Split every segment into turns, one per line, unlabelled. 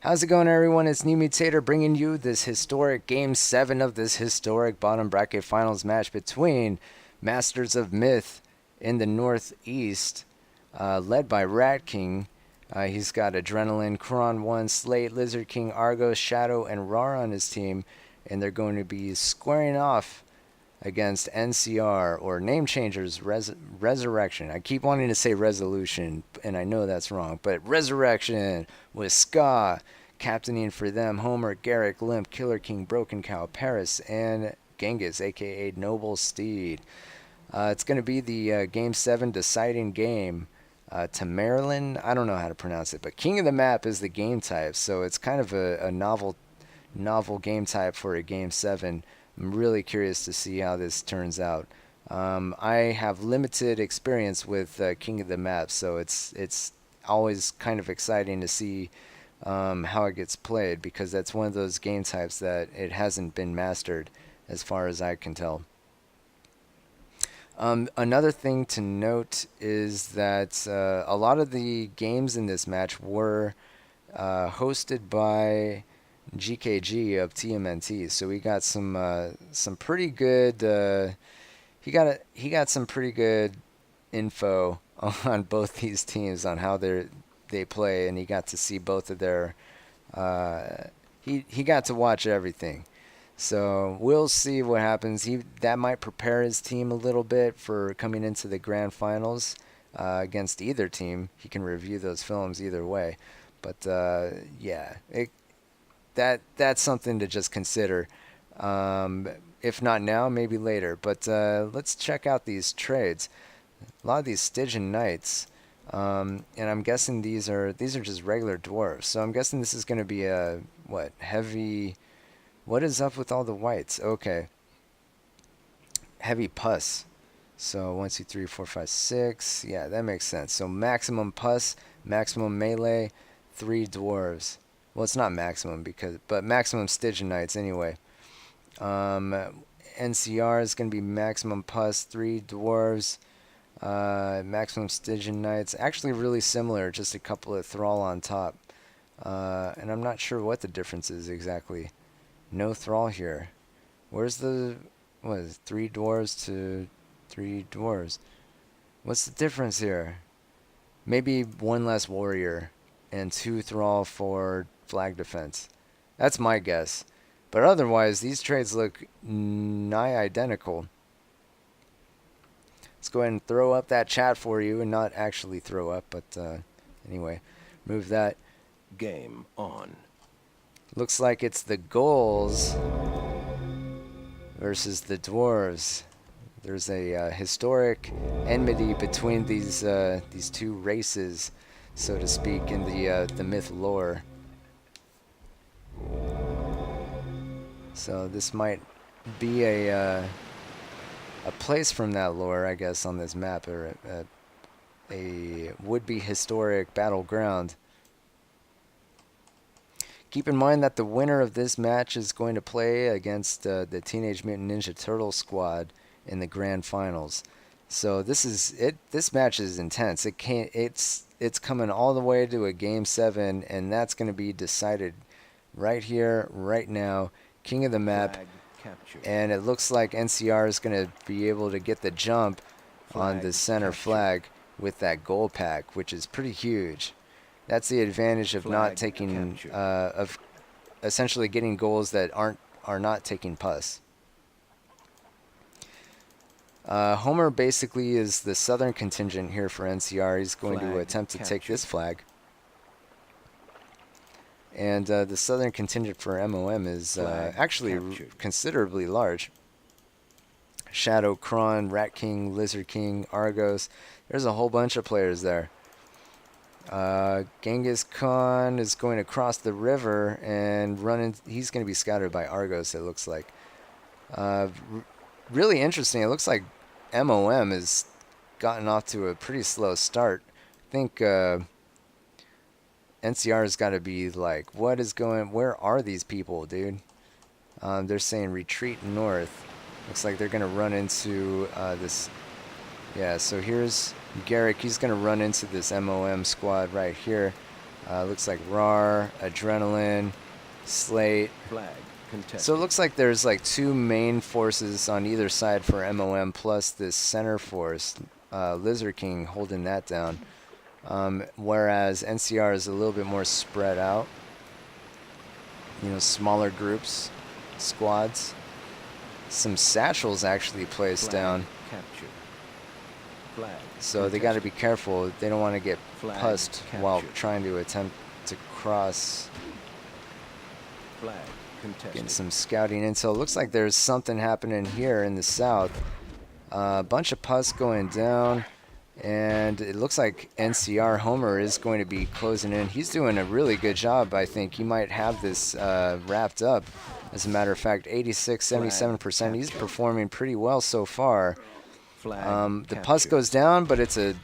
How's it going, everyone? It's New Mutator bringing you this historic Game 7 of this historic bottom bracket finals match between Masters of Myth in the Northeast, led by Rat King. He's got Adrenaline, Kron 1, Slate, Lizard King, Argos, Shadow, and Rar on his team, and they're going to be squaring off against NCR, or Name Changers Resurrection. I keep wanting to say Resolution, and I know that's wrong, but Resurrection with Ska captaining for them. Homer, Garrick, Limp, Killer King, Broken Cow, Paris, and Genghis, aka Noble Steed. It's going to be the Game 7 deciding game to Maryland. I don't know how to pronounce it, but King of the Map is the game type, so it's kind of a novel game type for a Game 7. I'm really curious to see how this turns out. I have limited experience with King of the Map, so it's always kind of exciting to see how it gets played, because that's one of those game types that it hasn't been mastered as far as I can tell. Another thing to note is that a lot of the games in this match were hosted by GKG of TMNT, so we got some pretty good. He got some pretty good info on both these teams on how they play, and he got to see both of their. He got to watch everything, so we'll see what happens. That might prepare his team a little bit for coming into the grand finals against either team. He can review those films either way, but yeah, that's something to just consider. If not now, maybe later. But let's check out these trades. A lot of these Stygian Knights, and I'm guessing these are just regular dwarves. So I'm guessing this is going to be a heavy. What is up with all the whites? Okay, heavy pus. So 1, 2, 3, 4, 5, 6. Yeah, that makes sense. So maximum pus, maximum melee, 3 dwarves. Well, it's not maximum but maximum Stygian Knights anyway. NCR is going to be maximum pus, 3 dwarves, maximum Stygian Knights. Actually, really similar, just a couple of Thrall on top. And I'm not sure what the difference is exactly. No Thrall here. Where's the 3 dwarves to 3 dwarves? What's the difference here? Maybe 1 less warrior and 2 Thrall for flag defense. That's my guess. But otherwise, these trades look nigh identical. Let's go ahead and throw up that chat for you, and not actually throw up, but anyway, move that.
Game on.
Looks like it's the Ghouls versus the Dwarves. There's a historic enmity between these two races, so to speak, in the myth lore. So this might be a place from that lore, I guess, on this map, or a would-be historic battleground. Keep in mind that the winner of this match is going to play against the Teenage Mutant Ninja Turtle squad in the grand finals. So this is it. This match is intense. It's coming all the way to a Game 7, and that's going to be decided right here, right now. King of the Map, and it looks like NCR is going to be able to get the jump on the center flag with that gold pack, which is pretty huge. That's the advantage of not taking, of essentially getting goals that are not taking pus. Homer basically is the southern contingent here for NCR. He's going to attempt to take this flag. And the southern contingent for MoM is actually considerably large. Shadow, Kron, Rat King, Lizard King, Argos. There's a whole bunch of players there. Genghis Khan is going to cross the river and run in. He's going to be scouted by Argos, it looks like. Really interesting. It looks like MoM has gotten off to a pretty slow start. I think NCR has got to be like, where are these people, dude? They're saying retreat north. Looks like they're going to run into this. Yeah, so here's Garrick. He's going to run into this MoM squad right here. Looks like RAR, Adrenaline, Slate.
Flag contested.
So it looks like there's like two main forces on either side for MoM, plus this center force, Lizard King, holding that down. Whereas NCR is a little bit more spread out. You know, smaller groups, squads. Some satchels actually placed down.
Captured. Flag
So they got to be careful. They don't want to get
Flag
pussed while
captured.
trying to attempt to cross.
Flag contested.
Getting some scouting intel. Looks like there's something happening here in the south. A bunch of pus going down. And it looks like NCR Homer is going to be closing in. He's doing a really good job, I think. He might have this wrapped up. As a matter of fact, 86, 77%. He's performing pretty well so far.
Flag
The pus goes down, but it's a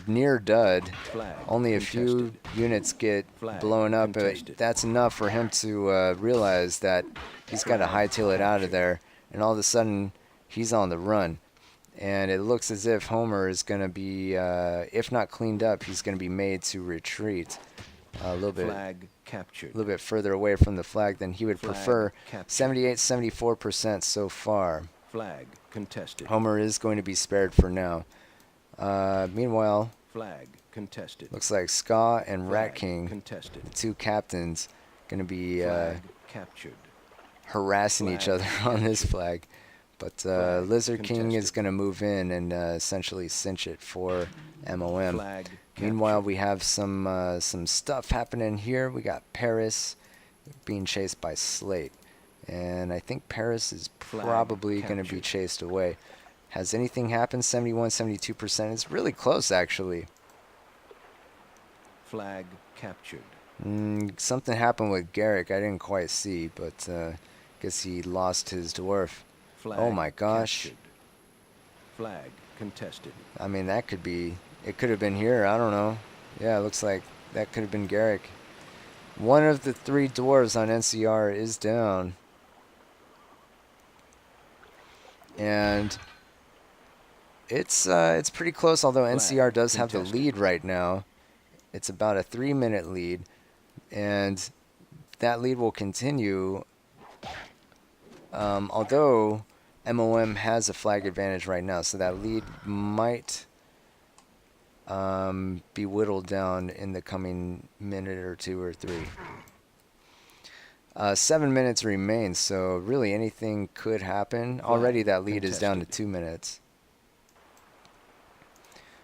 near dud.
Flag
Only a few
contested.
units get
Flag
blown up, but
contested.
that's enough for him to realize that he's got to hightail it out of there. And all of a sudden, he's on the run. And it looks as if Homer is going to be, if not cleaned up, he's going to be made to retreat a little bit.
Flag captured.
A little bit further away from the flag than he would
Flag
prefer.
captured.
78, 74% so far.
Flag contested.
Homer is going to be spared for now. Meanwhile,
Flag contested.
looks like Ska and Rat
Flag
King,
contested.
the two captains, going to be
Flag captured.
harassing each
Flag
other on this flag. But
Flag
Lizard King is
contested.
going to move in and essentially cinch it for MoM.
Flag
Meanwhile,
captured.
we have some stuff happening here. We got Paris being chased by Slate. And I think Paris is
Flag
probably going to be
captured.
chased away. Has anything happened? 71, 72%. It's really close, actually.
Flag captured.
Something happened with Garrick. I didn't quite see, but guess he lost his dwarf.
Flag
Oh my gosh.
captured. Flag contested.
I mean, that could be... It could have been here. I don't know. Yeah, it looks like that could have been Garrick. One of the three dwarves on NCR is down. And it's pretty close, although
Flag
NCR does have the
contested.
lead right now. It's about a 3-minute lead, and that lead will continue. Although MoM has a flag advantage right now, so that lead might be whittled down in the coming minute or two or three. 7 minutes remain, so really anything could happen. Already that lead is down to
contested.
2 minutes.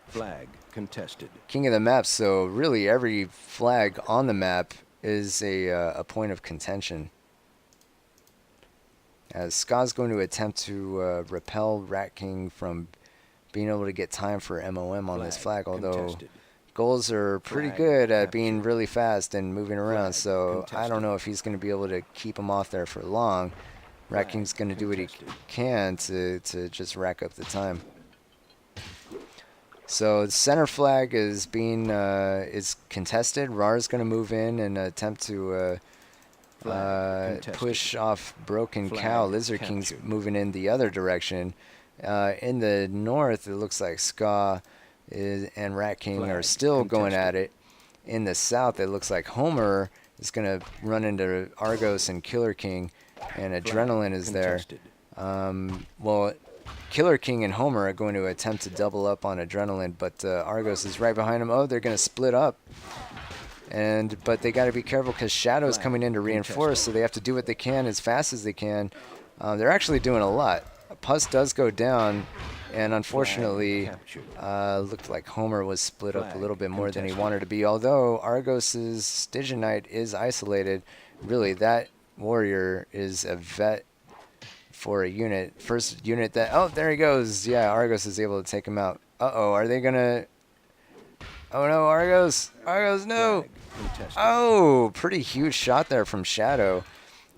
Flag contested.
King of the map, so really every flag on the map is a point of contention. As Ska's going to attempt to repel Rat King from being able to get time for MoM on this flag, although
contested.
goals are pretty
Flag
good at being
captured.
really fast and moving around,
Flag
so I
contested.
don't know if he's going to be able to keep him off there for long. Rat
Flag
King's going to do what he
contested.
can to just rack up the time. So the center flag is being is contested. Rar's going to move in and attempt to
Flag contested.
push off Broken
Flag
Cow. Lizard King's
captured.
moving in the other direction. In the north, it looks like Ska and Rat King
Flag
are still going
contested.
at it. In the south, it looks like Homer is going to run into Argos and Killer King, and
Flag
Adrenaline is there.
contested.
Well, Killer King and Homer are going to attempt to double up on Adrenaline, but Argos is right behind him. Oh, they're going to split up. But they got to be careful because Shadow's
Flag
coming in to reinforce, so they have to do what they can as fast as they can. They're actually doing a lot. Pus does go down, and unfortunately,
captured.
looked like Homer was split up a
Flag
little bit more than he
contested.
wanted to be. Although Argos's Stygian Knight is isolated, really that warrior is a vet for a unit. First unit that... Oh, there he goes. Yeah, Argos is able to take him out. Uh-oh, are they going to... Oh, no, Argos. Argos, no.
Flag contested.
Oh, pretty huge shot there from Shadow,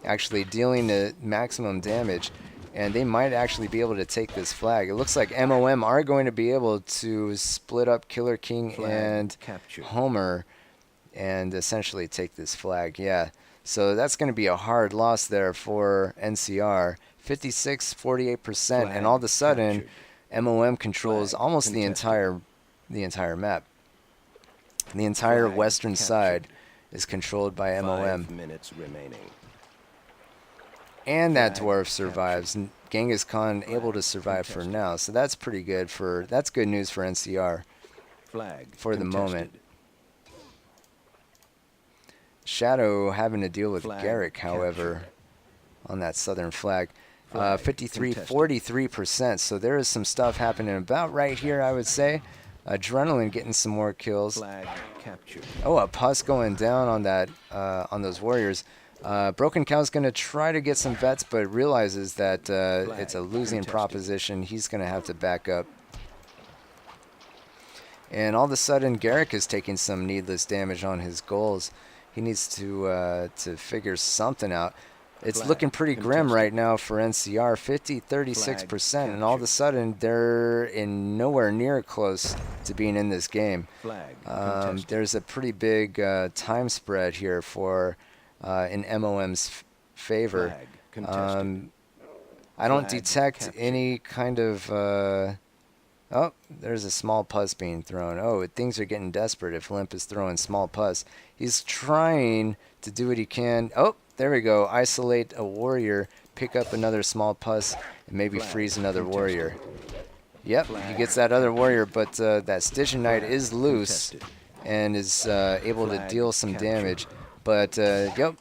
actually dealing the maximum damage. And they might actually be able to take this flag. It looks like MoM are going to be able to split up Killer King
Flag
and
captured.
Homer and essentially take this flag. Yeah, so that's going to be a hard loss there for NCR. 56, 48%, and all of a sudden,
captured.
MoM controls
Flag
almost
contested.
the entire map. The entire
Flag
western
captured.
side is controlled by
5
MoM.
minutes remaining.
And that
Flag
dwarf survives. And Genghis Khan able to survive for now. So that's pretty good that's good news for NCR
Flag
for the moment.
contested.
Shadow having to deal with
Flag
Garrick, however,
captured.
on that southern flag.
Flag
53,
contested.
43%. So there is some stuff happening about right here, I would say. Adrenaline getting some more kills.
Flag captured.
Oh, a pus going down on that on those warriors. Broken Cow's going to try to get some vets, but realizes that it's a losing
contested.
proposition. He's going to have to back up. And all of a sudden, Garrick is taking some needless damage on his goals. He needs to figure something out. It's
Flag
looking pretty grim
contested.
right now for NCR, 50, 36%, and all of a
captured.
sudden they're in nowhere near close to being in this game.
Flag contested.
There's a pretty big time spread here for in MoM's favor.
Flag contested.
I don't
Flag
detect
captured.
any kind of. Oh, there's a small pus being thrown. Oh, things are getting desperate if Limp is throwing small pus. He's trying to do what he can. Oh, there we go. Isolate a warrior, pick up another small pus, and maybe
Flag
freeze another
contested.
warrior. Yep, he
Flag
gets that other warrior, but that Stygian Knight
Flag
is loose
contested.
and is able to
Flag
deal some
captured.
damage. But, yep,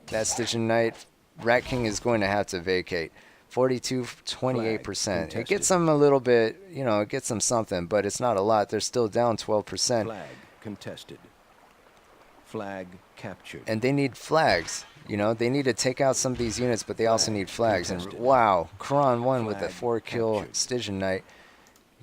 that Stygian Knight, Rat King is going to have to vacate. 42, 28%. It
contested.
gets them a little bit, it gets them something, but it's not a lot. They're still down 12%.
Flag contested. Flag captured.
And they need flags. They need to take out some of these units, but they also
Flag
need flags.
contested.
And wow, Kron won with a
Flag
4-kill
captured.
Stygian Knight.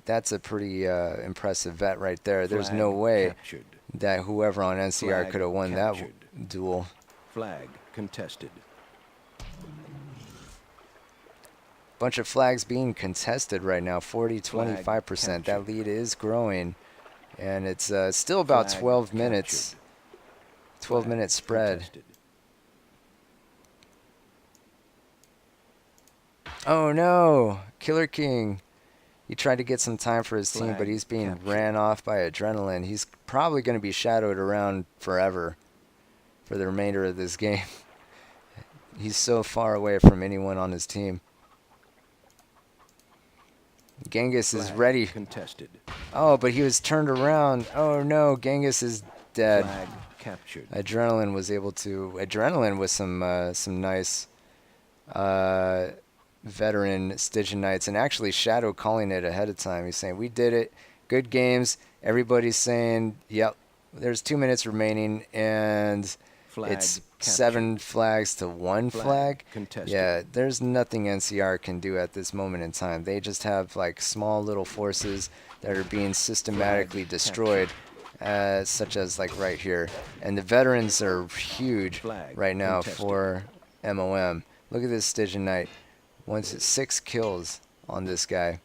That's a pretty impressive vet right there. There's
Flag
no way
captured.
that whoever on NCR
Flag
could have won
captured.
that duel.
Flag contested.
Bunch of flags being contested right now, 40, 25%. That
captured.
lead is growing, and it's still about
Flag
12 minutes. 12
Flag
minute spread.
contested.
Oh no, Killer King. He tried to get some time for his team, but
Flag
he's being
captured.
ran off by Adrenaline. He's probably going to be shadowed around forever for the remainder of this game. He's so far away from anyone on his team. Genghis is
Flag
ready.
Contested.
Oh, but he was turned around. Oh no, Genghis is dead.
Flag captured.
Adrenaline was able to. Adrenaline with some nice veteran Stygian Knights, and actually Shadow calling it ahead of time. He's saying, we did it. Good games. Everybody's saying, yep, there's 2 minutes remaining, and
Flag
it's
captured.
7 flags to 1 flag.
Contested.
Yeah, there's nothing NCR can do at this moment in time. They just have like small little forces that are being systematically destroyed, such as like right here. And the veterans are huge
Flag
right now
contested.
for MoM. Look at this Stygian Knight. 6 kills on this guy.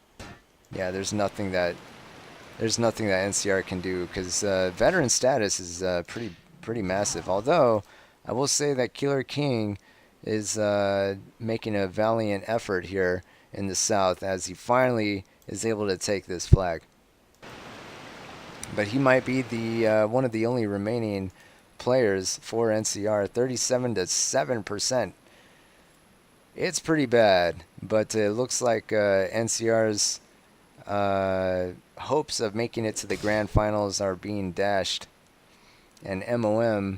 Yeah, there's nothing that NCR can do, because veteran status is pretty massive. Although I will say that Killer King is making a valiant effort here in the south as he finally is able to take this flag. But he might be the one of the only remaining players for NCR. 37-7%. It's pretty bad, but it looks like NCR's hopes of making it to the grand finals are being dashed, and MoM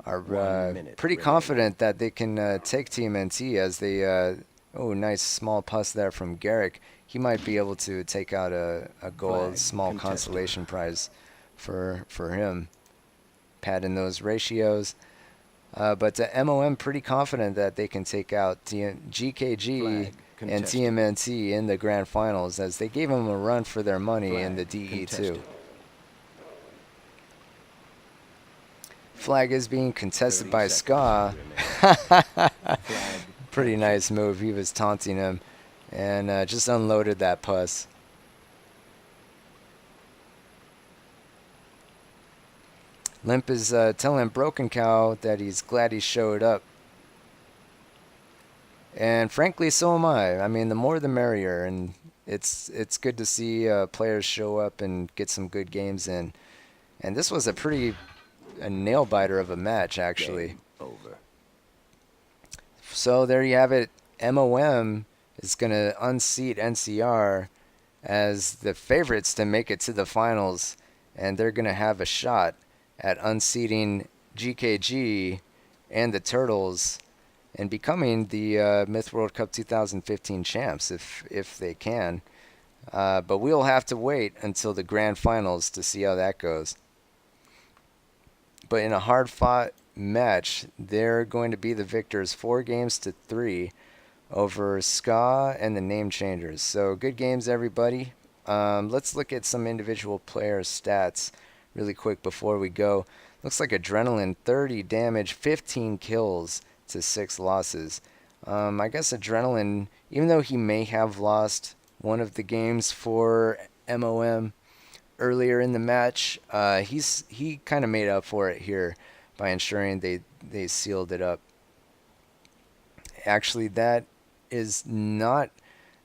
are
1 minute
pretty
remaining.
confident that they can take TMNT as they oh, nice small pass there from Garrick. He might be able to take out a gold
Flag
small
contested.
consolation prize for him, padding those ratios. But MoM pretty confident that they can take out GKG
Flag
and
contested.
TMNT in the grand finals, as they gave them a run for their money in the
Flag
DE2.
contested.
Flag is being contested
30
by
seconds
Ska.
remaining. Flag
Pretty
captured.
nice move. He was taunting him and just unloaded that puss. Limp is telling Broken Cow that he's glad he showed up. And frankly, so am I. I mean, the more the merrier. And it's good to see players show up and get some good games in. And this was a nail biter of a match, actually.
Game over.
So there you have it. MoM is going to unseat NCR as the favorites to make it to the finals, and they're going to have a shot at unseating GKG and the Turtles and becoming the Myth World Cup 2015 champs if they can. But we'll have to wait until the grand finals to see how that goes. But in a hard-fought match, they're going to be the victors 4-3 over Ska and the Name Changers. So good games, everybody. Let's look at some individual player stats really quick before we go. Looks like Adrenaline, 30 damage, 15 kills to 6 losses. I guess Adrenaline, even though he may have lost one of the games for MoM earlier in the match, he kind of made up for it here by ensuring they sealed it up. Actually, that is not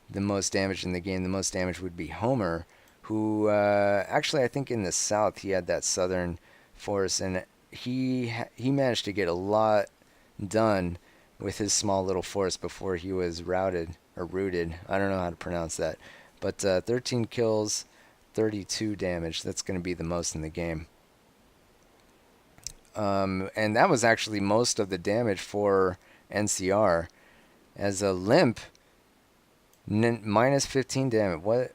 the most damage in the game. The most damage would be Homer, who actually I think in the south he had that southern force, and he managed to get a lot done with his small little force before he was routed or rooted. I don't know how to pronounce that, but 13 kills, 32 damage. That's going to be the most in the game. And that was actually most of the damage for NCR. As a Limp, minus 15 damage.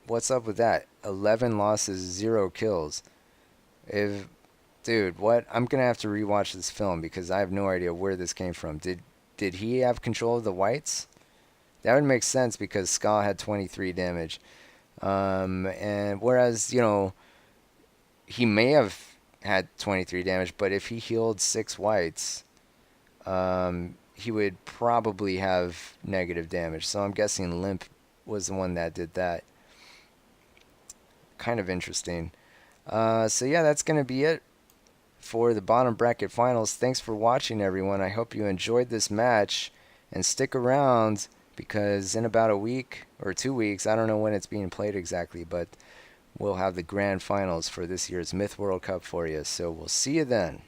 What's up with that? 11 losses, 0 kills. Dude, what? I'm gonna have to rewatch this film because I have no idea where this came from. Did he have control of the whites? That would make sense because Ska had 23 damage. And whereas, he may have had 23 damage, but if he healed 6 whites, he would probably have negative damage. So I'm guessing Limp was the one that did that. Kind of interesting. So yeah, that's going to be it for the bottom bracket finals. Thanks for watching, everyone. I hope you enjoyed this match, and stick around because in about a week or 2 weeks, I don't know when it's being played exactly, but we'll have the grand finals for this year's Myth World Cup for you. So we'll see you then.